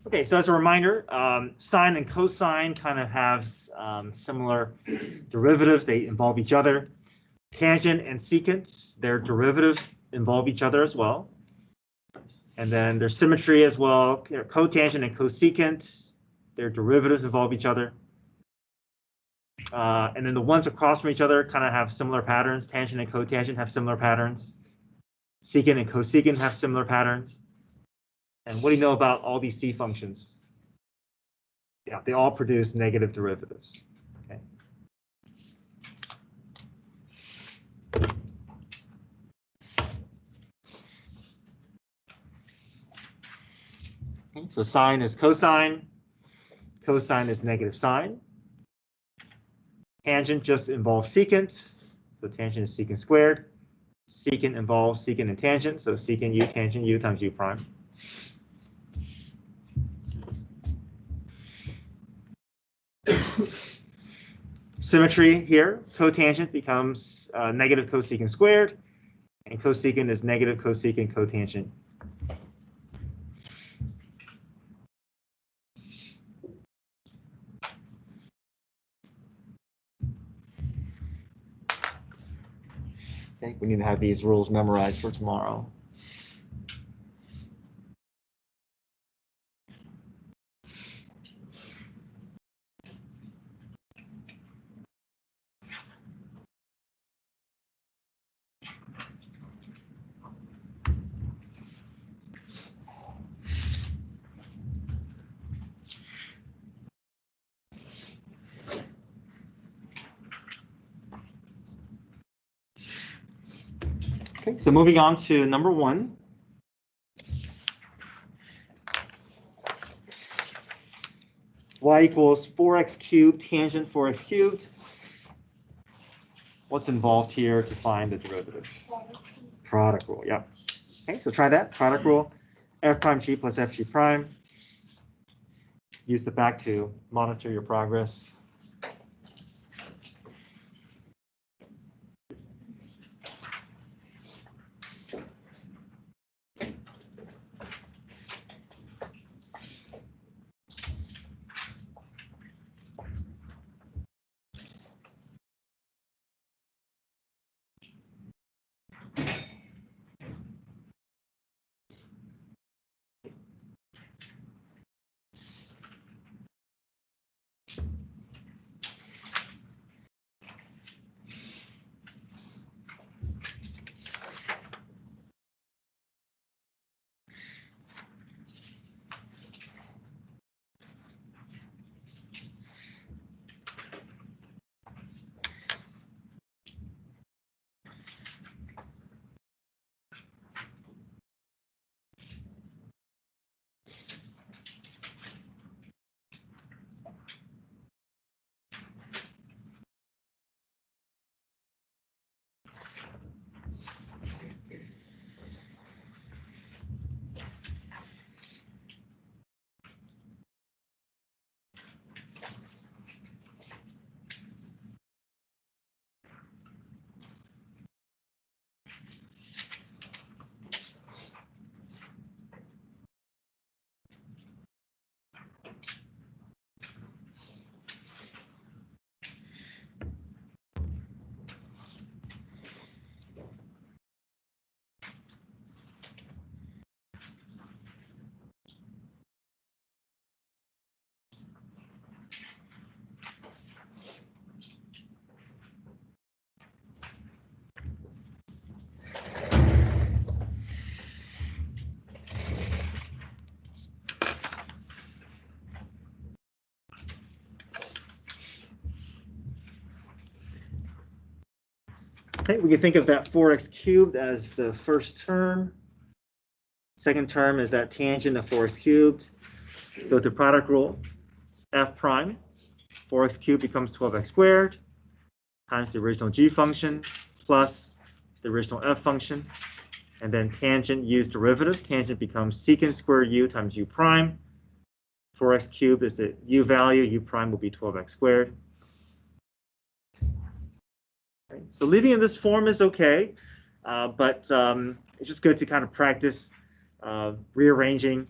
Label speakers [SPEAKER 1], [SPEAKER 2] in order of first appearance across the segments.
[SPEAKER 1] Okay, so as a reminder, sine and cosine kind of have similar derivatives. They involve each other. Tangent and secant, their derivatives involve each other as well. And then there's symmetry as well. Cotangent and cosecant, their derivatives involve each other. And then the ones across from each other kind of have similar patterns. Tangent and cotangent have similar patterns. Secant and cosecant have similar patterns. And what do you know about all these C functions? Yeah, they all produce negative derivatives. Okay. So sine is cosine. Cosine is negative sine. Tangent just involves secant. So tangent is secant squared. Secant involves secant and tangent. So secant u tangent u times u prime. Symmetry here, cotangent becomes negative cosecant squared, and cosecant is negative cosecant cotangent. Okay, we need to have these rules memorized for tomorrow. Okay, so moving on to number 1. Y equals 4x cubed tangent 4x cubed. What's involved here to find the derivative? Product rule, yeah. Okay, so try that. Product rule, f prime g plus f g prime. Use the back to monitor your progress. Okay, we can think of that 4x cubed as the first term. Second term is that tangent of 4x cubed. Go to product rule, f prime, 4x cubed becomes 12x squared, times the original g function, plus the original f function. And then tangent u's derivative. Tangent becomes secant squared u times u prime. 4x cubed is the u value, u prime will be 12x squared. Okay. So leaving in this form is okay, but it's just good to kind of practice rearranging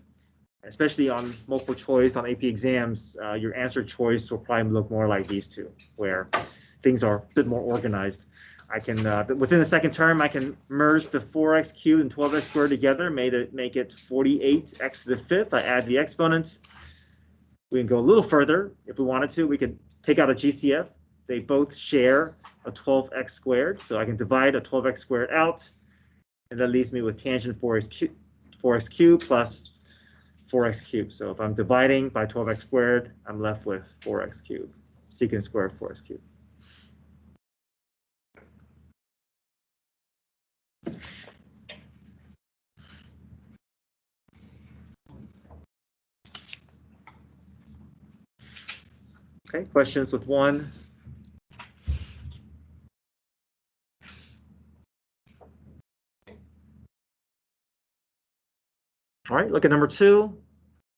[SPEAKER 1] especially on multiple choice on AP exams, your answer choice will probably look more like these two, where things are a bit more organized. I can, within the second term, I can merge the 4x cubed and 12x squared together, make it 48x to the fifth. I add the exponents. We can go a little further if we wanted to. We could take out a GCF. They both share a 12x squared, so I can divide a 12x squared out, and that leaves me with tangent 4x cubed plus 4x cubed. So if I'm dividing by 12x squared, I'm left with 4x cubed, secant squared 4x cubed. Okay, questions with one? All right, look at number 2.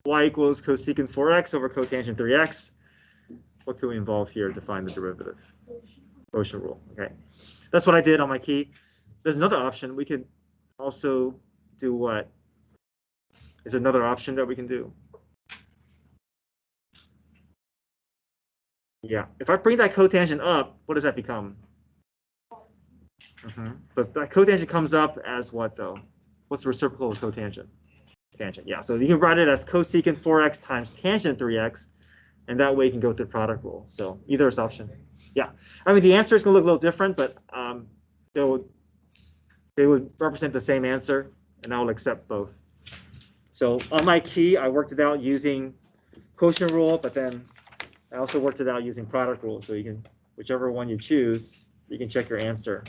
[SPEAKER 1] Y equals cosecant 4x over cotangent 3x. What can we involve here to find the derivative? Quotient rule. Okay, that's what I did on my key. There's another option. We could also do what? Is there another option that we can do? Yeah, if I bring that cotangent up, what does that become? But that cotangent comes up as what, though? What's the reciprocal of cotangent? Tangent, yeah. So you can write it as cosecant 4x times tangent 3x, and that way you can go through the product rule. So either is option. Yeah, I mean, the answer is going to look a little different, but they would represent the same answer, and I will accept both. So on my key, I worked it out using quotient rule, but then I also worked it out using product rule. So you can, whichever one you choose, you can check your answer.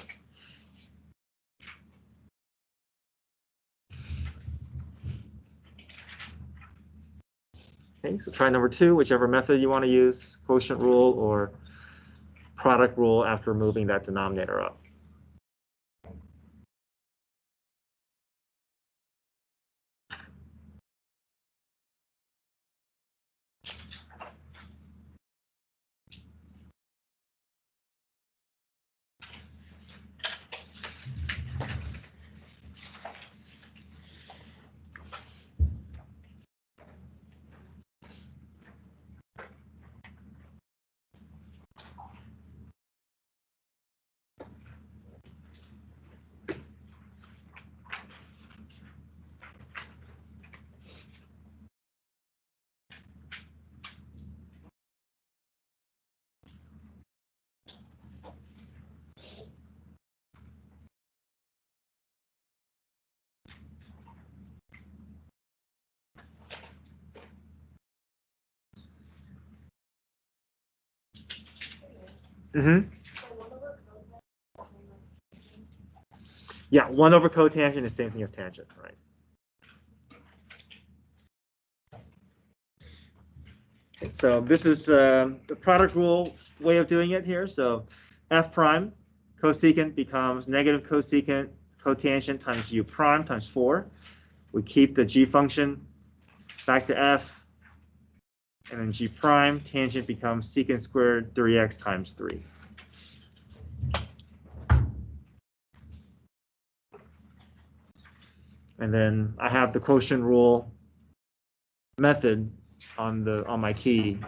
[SPEAKER 1] Okay, so try number 2, whichever method you want to use, quotient rule or product rule after moving that denominator up. Yeah, 1 over cotangent is the same thing as tangent, right? Okay, so this is the product rule way of doing it here. So f prime cosecant becomes negative cosecant cotangent times u prime times 4. We keep the g function back to f, and then g prime tangent becomes secant squared 3x times 3. And then I have the quotient rule method on my key.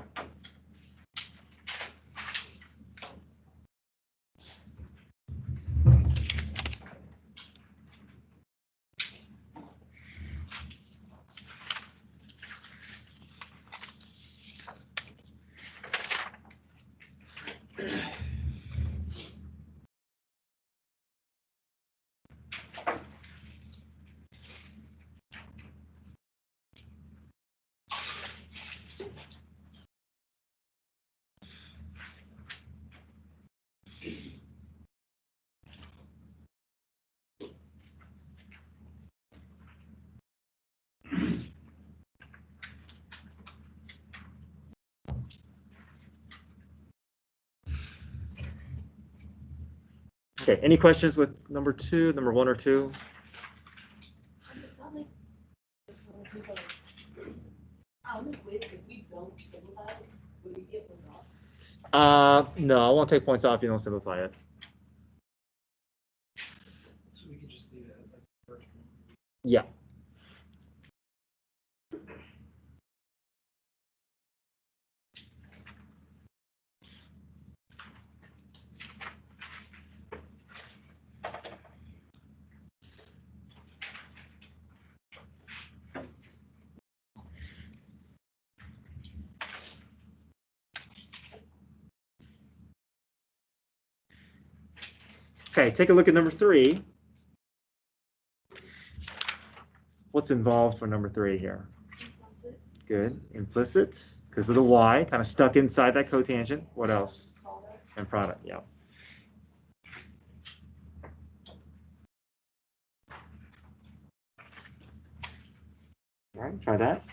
[SPEAKER 1] Okay, any questions with number 2, number 1 or 2? No, I won't take points off if you don't simplify it.
[SPEAKER 2] So we can just leave it as like the first one.
[SPEAKER 1] Yeah. Okay, take a look at number 3. What's involved for number 3 here?
[SPEAKER 2] Implicit.
[SPEAKER 1] Good. Implicit, because of the y, kind of stuck inside that cotangent. What else?
[SPEAKER 2] Product.
[SPEAKER 1] And product, yeah. All right, try that.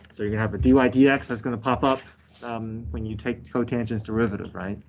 [SPEAKER 1] So you're going to have a dy dx that's going to pop up when you take cotangent's derivative, right?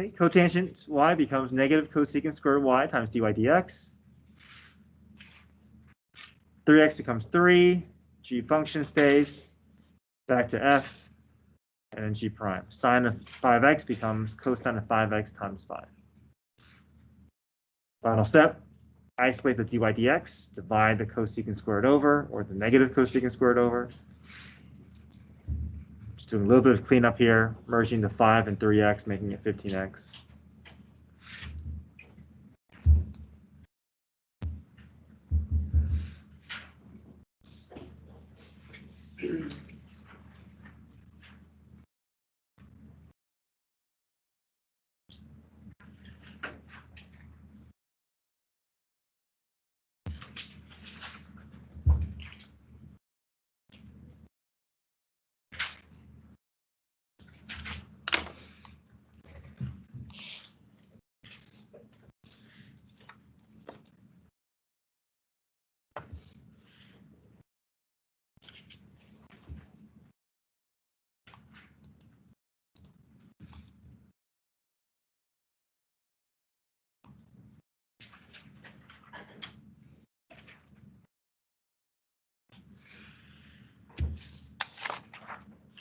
[SPEAKER 1] Okay, cotangent y becomes negative cosecant squared y times dy dx. 3x becomes 3. G function stays. Back to f. And then g prime. Sine of 5x becomes cosine of 5x times 5. Final step. Isolate the dy dx. Divide the cosecant squared over, or the negative cosecant squared over. Just doing a little bit of cleanup here. Merging the 5 and 3x, making it 15x.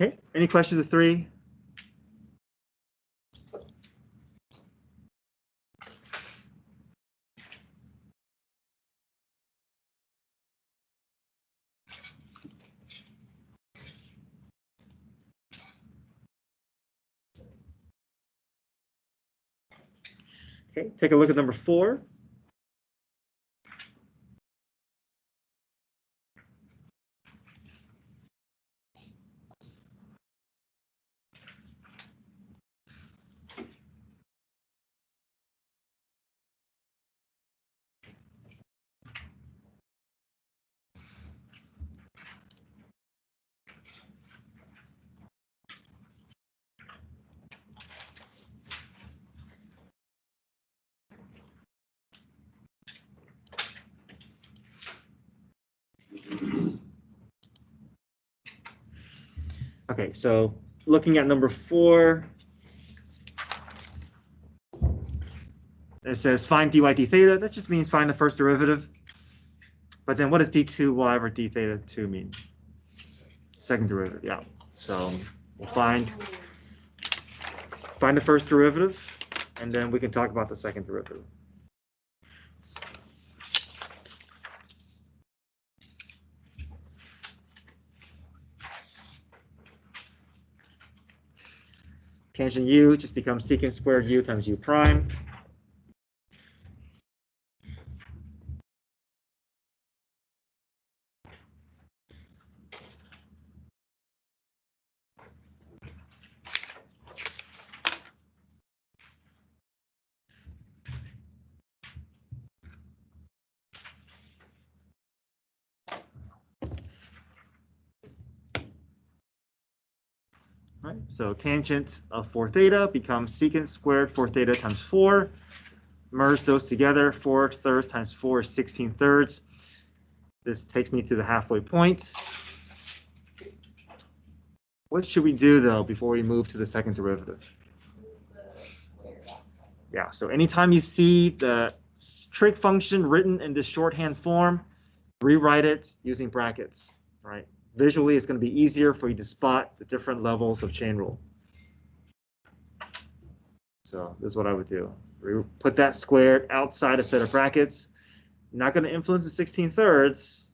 [SPEAKER 1] Okay, any questions with 3? Okay, take a look at number 4. Okay, so looking at number 4, it says find dy d theta. That just means find the first derivative. But then what does d2y over d theta 2 mean? Second derivative, yeah. So we'll find find the first derivative, and then we can talk about the second derivative. Tangent u just becomes secant squared u times u prime. Right, so tangent of 4 theta becomes secant squared 4 theta times 4. Merge those together. 4 thirds times 4 is 16 thirds. This takes me to the halfway point. What should we do, though, before we move to the second derivative? Yeah, so anytime you see the trig function written in this shorthand form, rewrite it using brackets, right? Visually, it's going to be easier for you to spot the different levels of chain rule. So this is what I would do. Put that squared outside a set of brackets. Not going to influence the 16 thirds.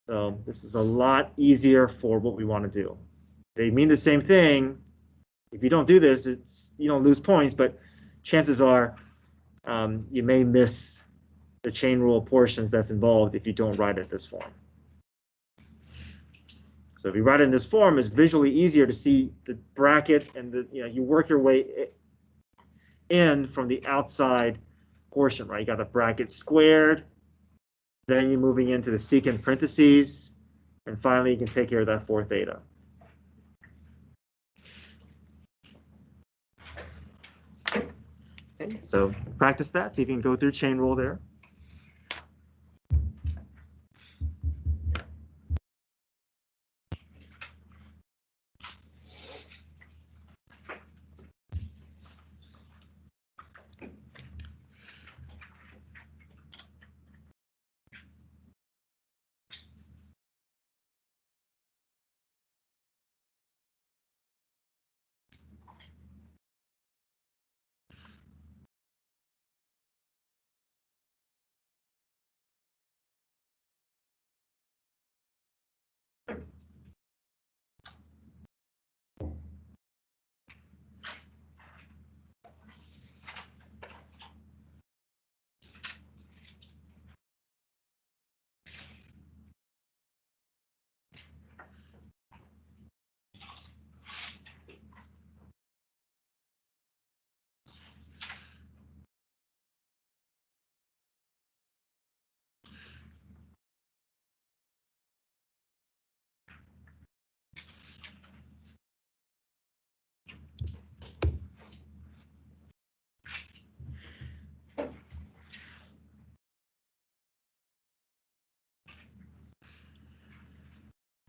[SPEAKER 1] So this is a lot easier for what we want to do. They mean the same thing. If you don't do this, you don't lose points, but chances are you may miss the chain rule portions that's involved if you don't write it this form. So if you write it in this form, it's visually easier to see the bracket, and you work your way in from the outside portion, right? You got the bracket squared, then you're moving into the secant parentheses, and finally you can take care of that 4 theta. Okay, so practice that. See if you can go through chain rule there.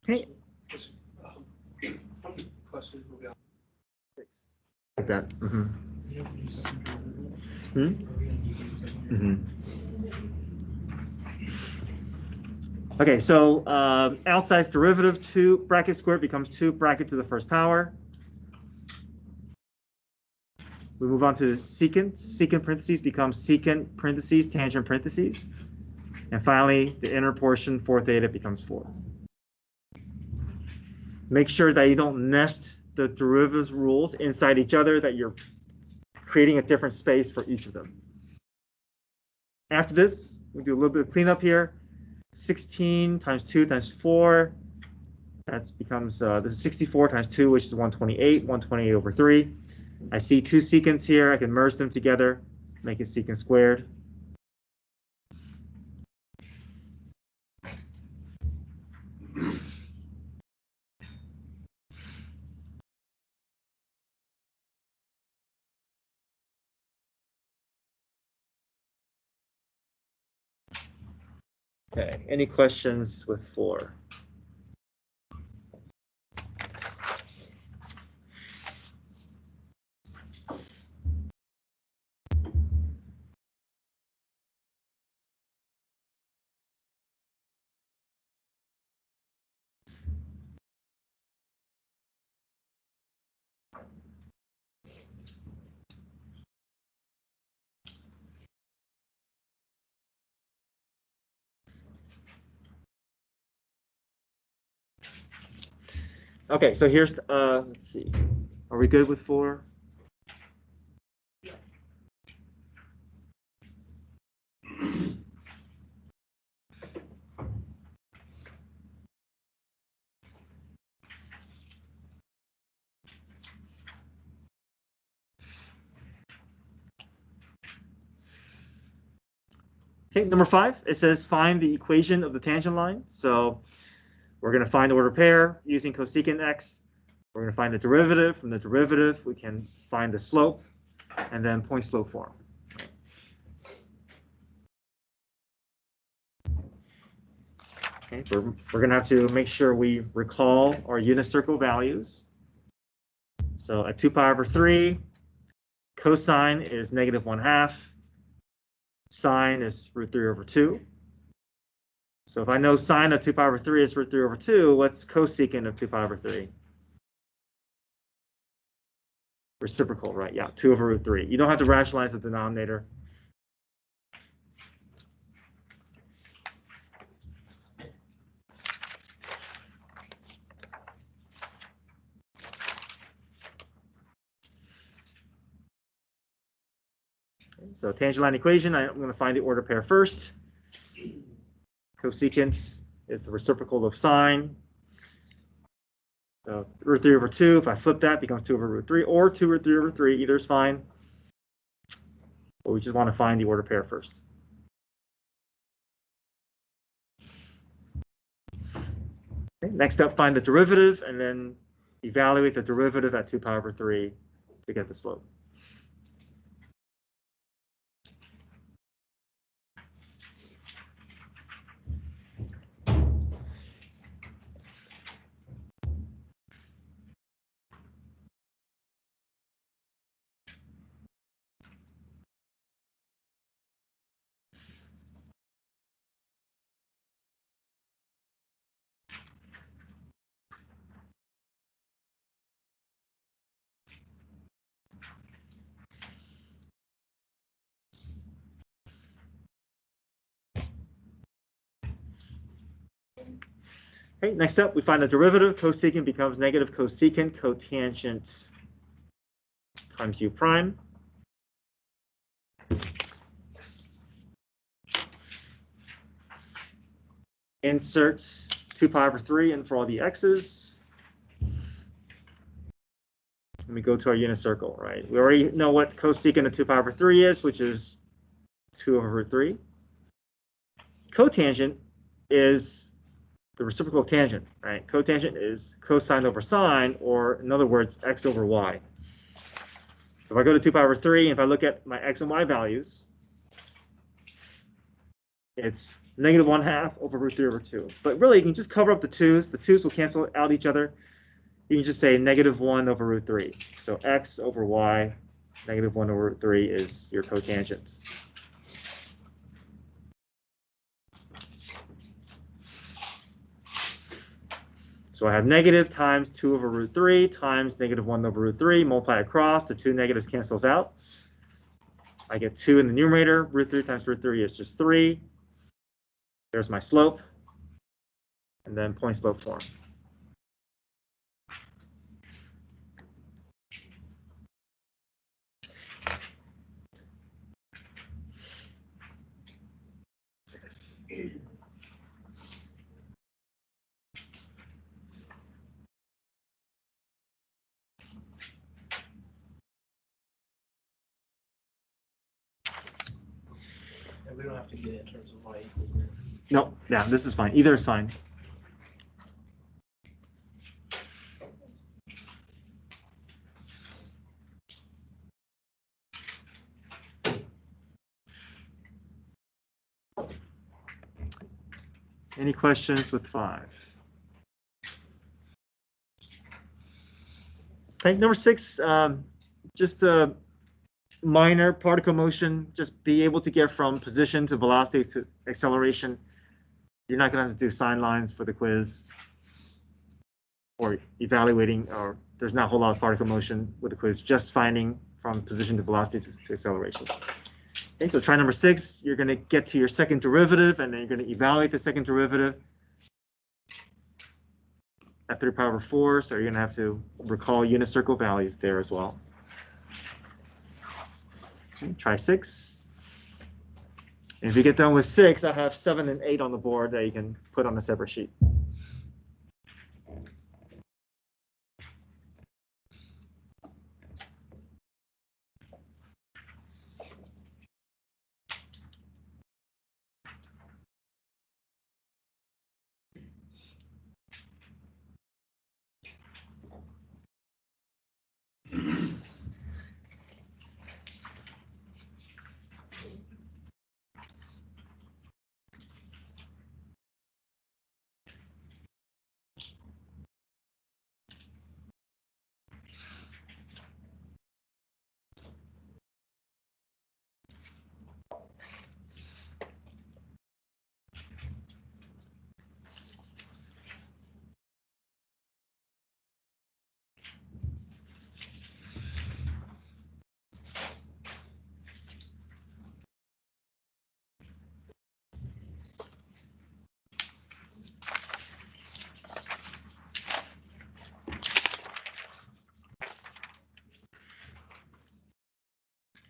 [SPEAKER 1] Okay.
[SPEAKER 2] Questions will be on.
[SPEAKER 1] Like that. Mm-hmm. Hmm? Mm-hmm. Okay, so outside's derivative, 2 bracket squared becomes 2 bracket to the first power. We move on to the secant. Secant parentheses becomes secant parentheses, tangent parentheses. And finally, the inner portion, 4 theta, becomes 4. Make sure that you don't nest the derivatives rules inside each other, that you're creating a different space for each of them. After this, we do a little bit of cleanup here. 16 times 2 times 4. That becomes, this is 64 times 2, which is 128, 128 over 3. I see 2 secants here. I can merge them together, make it secant squared. Okay, any questions with 4? Okay, so here's, let's see. Are we good with 4? Okay, number 5, it says find the equation of the tangent line. So we're going to find the order pair using cosecant x. We're going to find the derivative. From the derivative, we can find the slope, and then point slope form. Okay, we're going to have to make sure we recall our unit circle values. So at 2 pi over 3, cosine is -1/2. Sine is √3/2. So if I know sine of 2 pi over 3 is √3/2, what's cosecant of 2 pi over 3? Reciprocal, right? Yeah, 2 over √3. You don't have to rationalize the denominator. So tangent line equation, I'm going to find the order pair first. Cosecant is the reciprocal of sine. So √3/2, if I flip that, becomes 2 over √3, or 2 √3/3, either is fine. But we just want to find the order pair first. Okay, next up, find the derivative, and then evaluate the derivative at 2 pi over 3 to get the slope. Okay, next up, we find the derivative. Cosecant becomes negative cosecant cotangent times u prime. Insert 2 pi over 3 in for all the x's. And we go to our unit circle, right? We already know what cosecant of 2 pi over 3 is, which is 2 over √3. Cotangent is the reciprocal of tangent, right? Cotangent is cosine over sine, or in other words, x over y. So if I go to 2 pi over 3, and if I look at my x and y values, it's -1/2 over √3/2. But really, you can just cover up the 2's. The 2's will cancel out each other. You can just say -1 over √3. So x over y, -1 over √3 is your cotangent. So I have negative times 2 over √3 times -1 over √3, multiply across, the 2 negatives cancels out. I get 2 in the numerator, √3 times √3 is just 3. There's my slope, and then point slope form.
[SPEAKER 2] And we don't have to get it in terms of y.
[SPEAKER 1] No, yeah, this is fine. Either is fine. Any questions with 5? Okay, number 6, just a minor particle motion, just be able to get from position to velocity to acceleration. You're not going to have to do sign lines for the quiz or evaluating, or there's not a whole lot of particle motion with the quiz, just finding from position to velocity to acceleration. Okay, so try number 6, you're going to get to your second derivative, and then you're going to evaluate the second derivative. at 3 pi over 4, so you're going to have to recall unit circle values there as well. Okay, try 6. And if you get done with 6, I have 7 and 8 on the board that you can put on a separate sheet.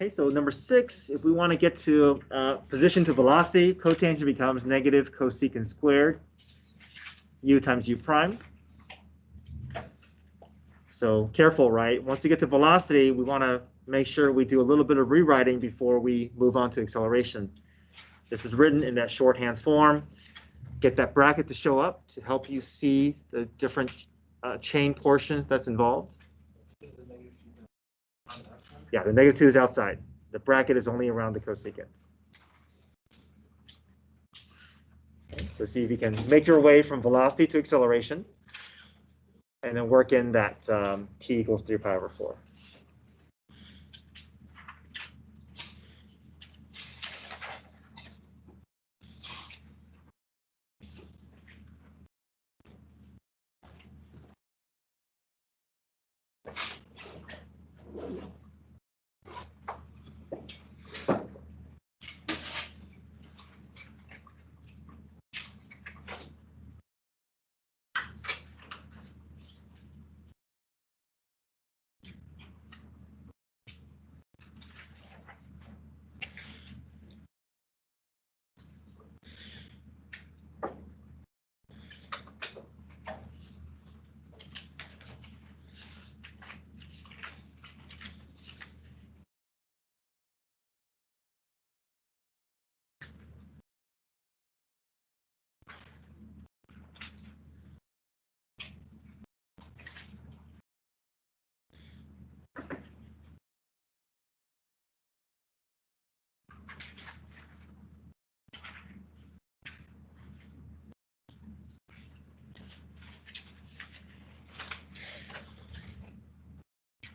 [SPEAKER 1] Okay, so number 6, if we want to get to position to velocity, cotangent becomes negative cosecant squared u times u prime. So careful, right? Once you get to velocity, we want to make sure we do a little bit of rewriting before we move on to acceleration. This is written in that shorthand form. Get that bracket to show up to help you see the different chain portions that's involved. Yeah, the negative 2 is outside. The bracket is only around the cosecant. Okay, so see if you can make your way from velocity to acceleration, and then work in that t equals 3 pi over 4.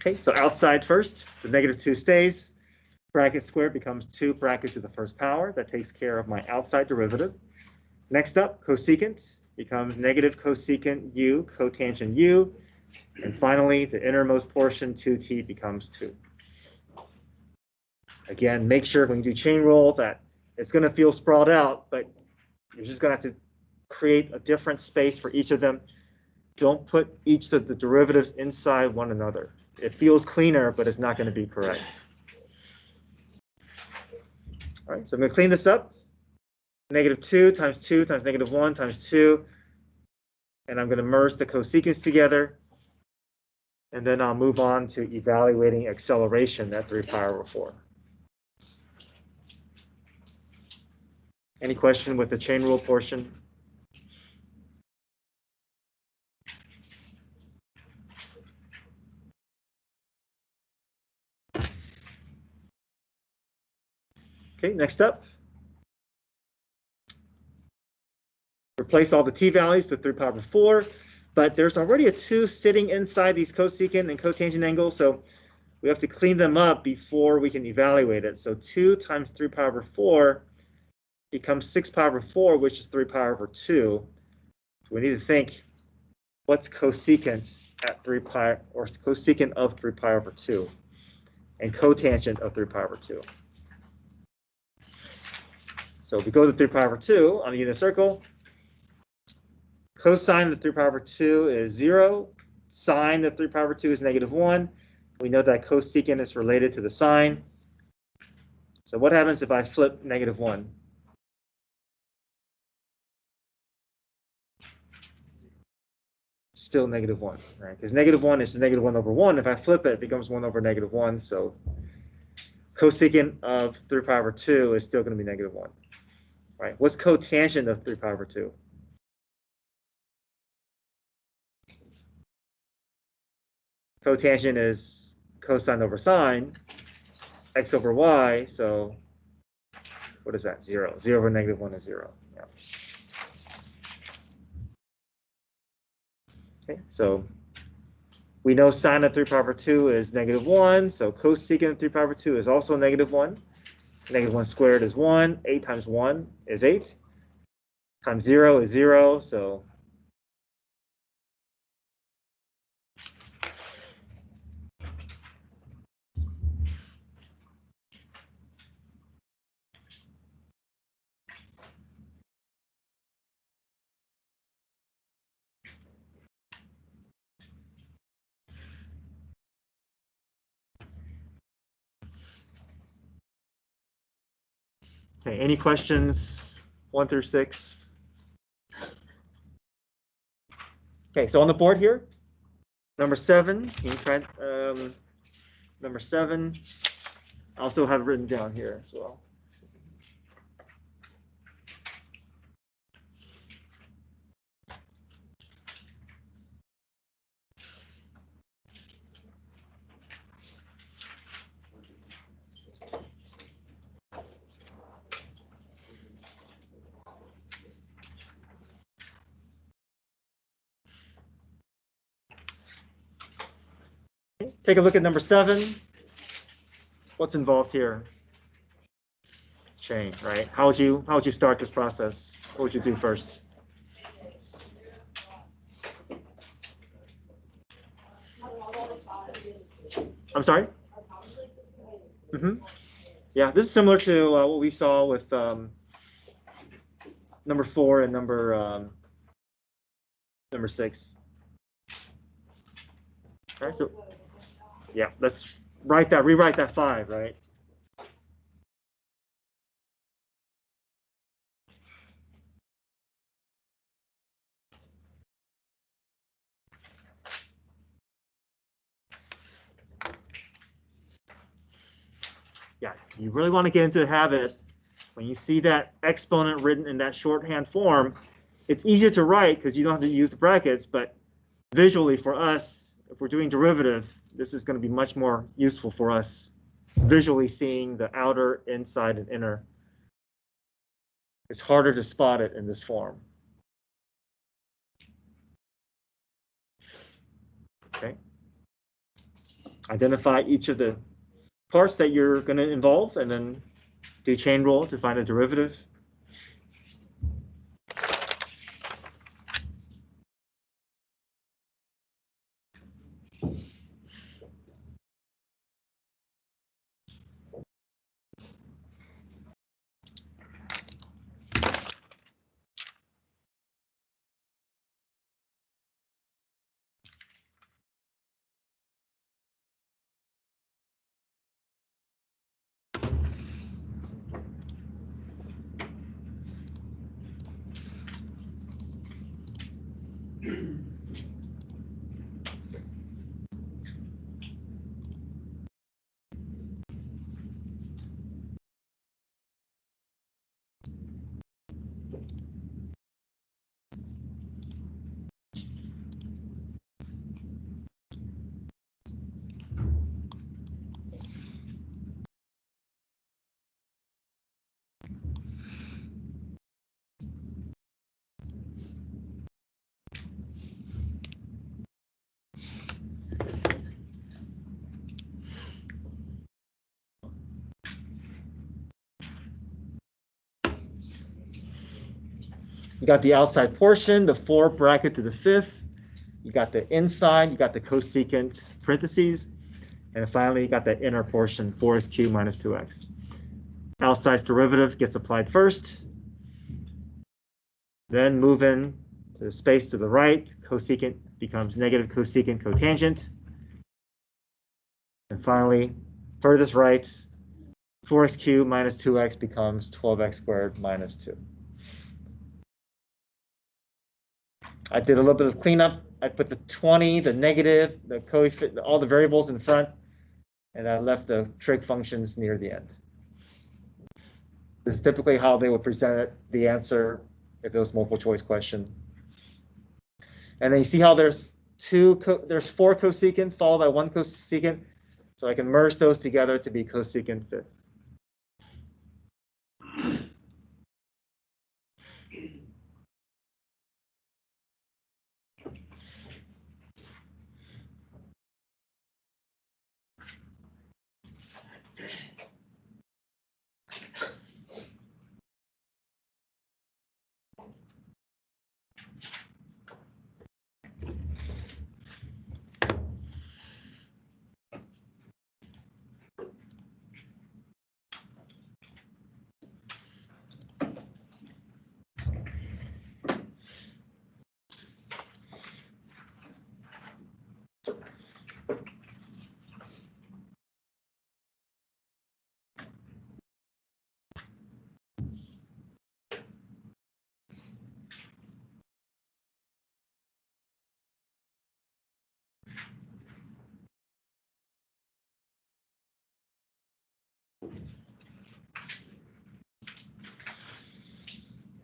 [SPEAKER 1] Okay, so outside first, the negative 2 stays. Bracket squared becomes 2 bracket to the first power. That takes care of my outside derivative. Next up, cosecant becomes negative cosecant u cotangent u. And finally, the innermost portion, 2t, becomes 2. Again, make sure when you do chain rule that it's going to feel sprawled out, but you're just going to have to create a different space for each of them. Don't put each of the derivatives inside one another. It feels cleaner, but it's not going to be correct. All right, so I'm going to clean this up. Negative 2 times negative 1 times 2. And I'm going to merge the cosecants together. And then I'll move on to evaluating acceleration at 3 pi over 4. Any question with the chain rule portion? Okay, next up. Replace all the t values with 3 pi over 4, but there's already a 2 sitting inside these cosecant and cotangent angles, so we have to clean them up before we can evaluate it. So 2 times 3 pi over 4 becomes 6 pi over 4, which is 3 pi over 2. So we need to think, what's cosecant at 3 pi, or cosecant of 3 pi over 2, and cotangent of 3 pi over 2. So if we go to 3 pi over 2 on the unit circle, cosine of 3 pi over 2 is 0. Sine of 3 pi over 2 is -1. We know that cosecant is related to the sine. So what happens if I flip -1? Still -1, right? Because -1 is -1 over 1. If I flip it, it becomes 1 over -1. So cosecant of 3 pi over 2 is still going to be -1, right? What's cotangent of 3 pi over 2? Cotangent is cosine over sine, x over y. So what is that? 0. 0 over -1 is 0. Yeah. Okay, so we know sine of 3 pi over 2 is -1. So cosecant of 3 pi over 2 is also -1. -1 squared is 1. 8 times 1 is 8. Times 0 is 0. So okay, any questions 1 through 6? Okay, so on the board here, number 7, you can try number 7. I also have it written down here as well. Take a look at number 7. What's involved here? Chain, right? How would you start this process? What would you do first? I'm sorry? Yeah, this is similar to what we saw with number 4 and number 6. All right, so yeah, let's rewrite that 5, right? Yeah, you really want to get into a habit. When you see that exponent written in that shorthand form, it's easier to write because you don't have to use the brackets, but visually for us, if we're doing derivative, this is going to be much more useful for us, visually seeing the outer, inside, and inner. It's harder to spot it in this form. Okay. Identify each of the parts that you're going to involve, and then do chain rule to find a derivative. You got the outside portion, the 4 bracket to the 5th. You got the inside, you got the cosecant parentheses. And finally, you got that inner portion, 4x cubed minus 2x. Outside's derivative gets applied first. Then move in So the space to the right, cosecant becomes negative cosecant cotangent. And finally, furthest right, 4x cubed minus 2x becomes 12x squared minus 2. I did a little bit of cleanup. I put the 20, the negative, the coefficient, all the variables in front, and I left the trig functions near the end. This is typically how they would present it, the answer if it was multiple choice question. And then you see how there's there's 4 cosecants followed by 1 cosecant. So I can merge those together to be cosecant fifth.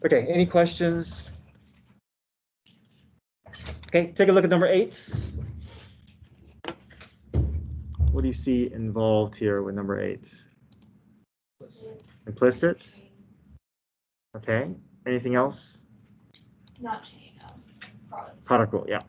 [SPEAKER 1] Okay, any questions? Okay, take a look at number 8. What do you see involved here with number 8? Implicit. Okay, anything else?
[SPEAKER 3] Not chain, product.
[SPEAKER 1] Product rule, yeah.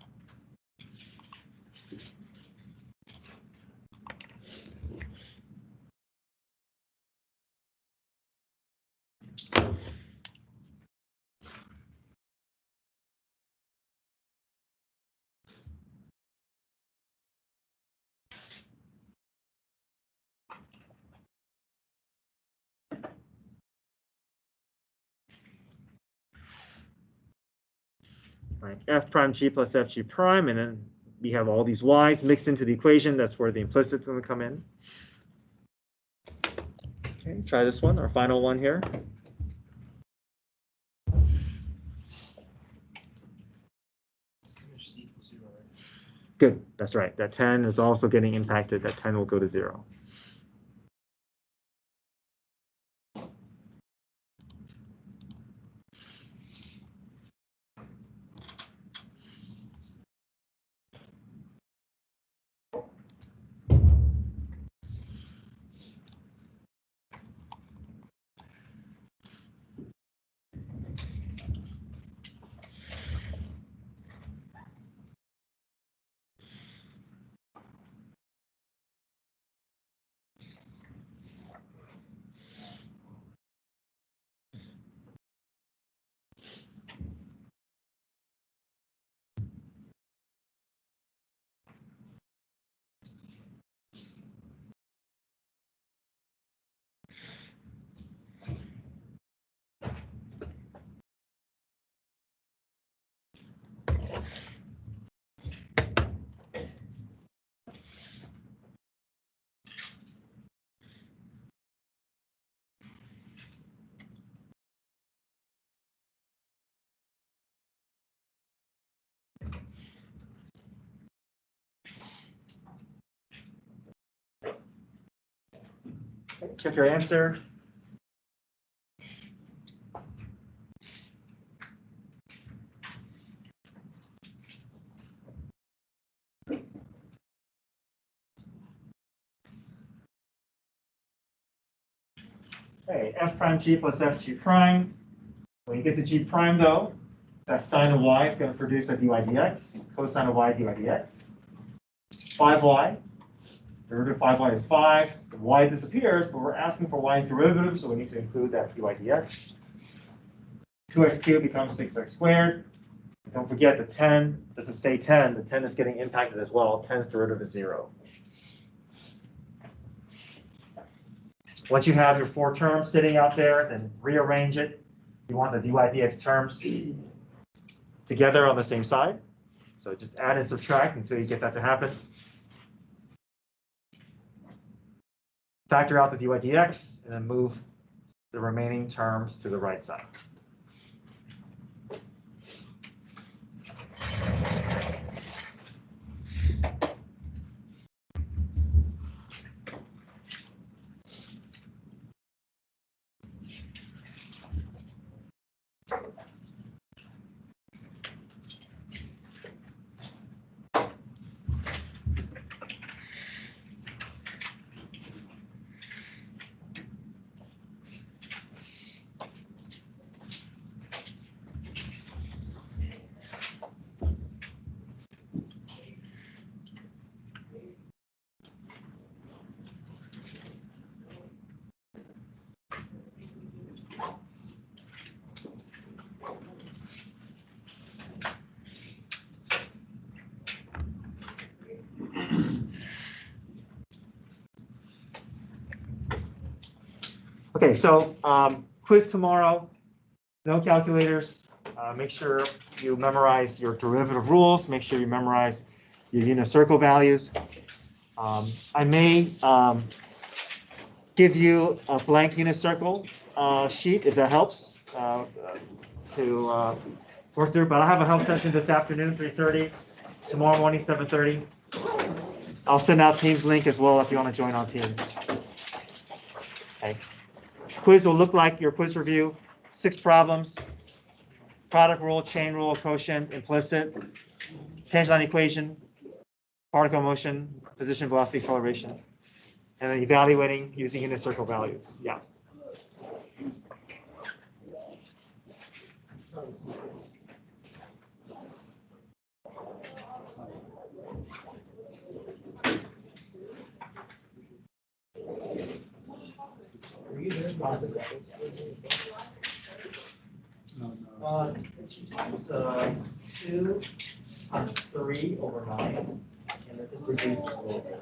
[SPEAKER 1] Right, f prime g plus f g prime, and then we have all these y's mixed into the equation. That's where the implicit's going to come in. Okay, try this one, our final one here. Good, that's right. That 10 is also getting impacted. That 10 will go to 0. Check your answer. Okay, f prime g plus f g prime. When you get to g prime, though, that sine of y is going to produce a dy dx, cosine of y dy dx. 5y, derivative of 5y is 5. The y disappears, but we're asking for y's derivative, so we need to include that dy dx. 2x cubed becomes 6x squared. Don't forget the 10 doesn't stay 10. The 10 is getting impacted as well. 10's derivative is 0. Once you have your 4 terms sitting out there, then rearrange it. You want the dy dx terms to together on the same side. So just add and subtract until you get that to happen. Factor out the dy dx, and then move the remaining terms to the right side. Okay, so quiz tomorrow, no calculators. Make sure you memorize your derivative rules. Make sure you memorize your unit circle values. I may give you a blank unit circle sheet if that helps to work through, but I'll have a help session this afternoon, 3:30, tomorrow morning, 7:30. I'll send out Teams link as well if you want to join on Teams. Okay. Quiz will look like your quiz review, 6 problems, product rule, chain rule, quotient, implicit, tangent line equation, particle motion, position, velocity, acceleration, and then evaluating using unit circle values. Yeah.
[SPEAKER 2] It's 2 times 3 over 9, and it reduces a little bit.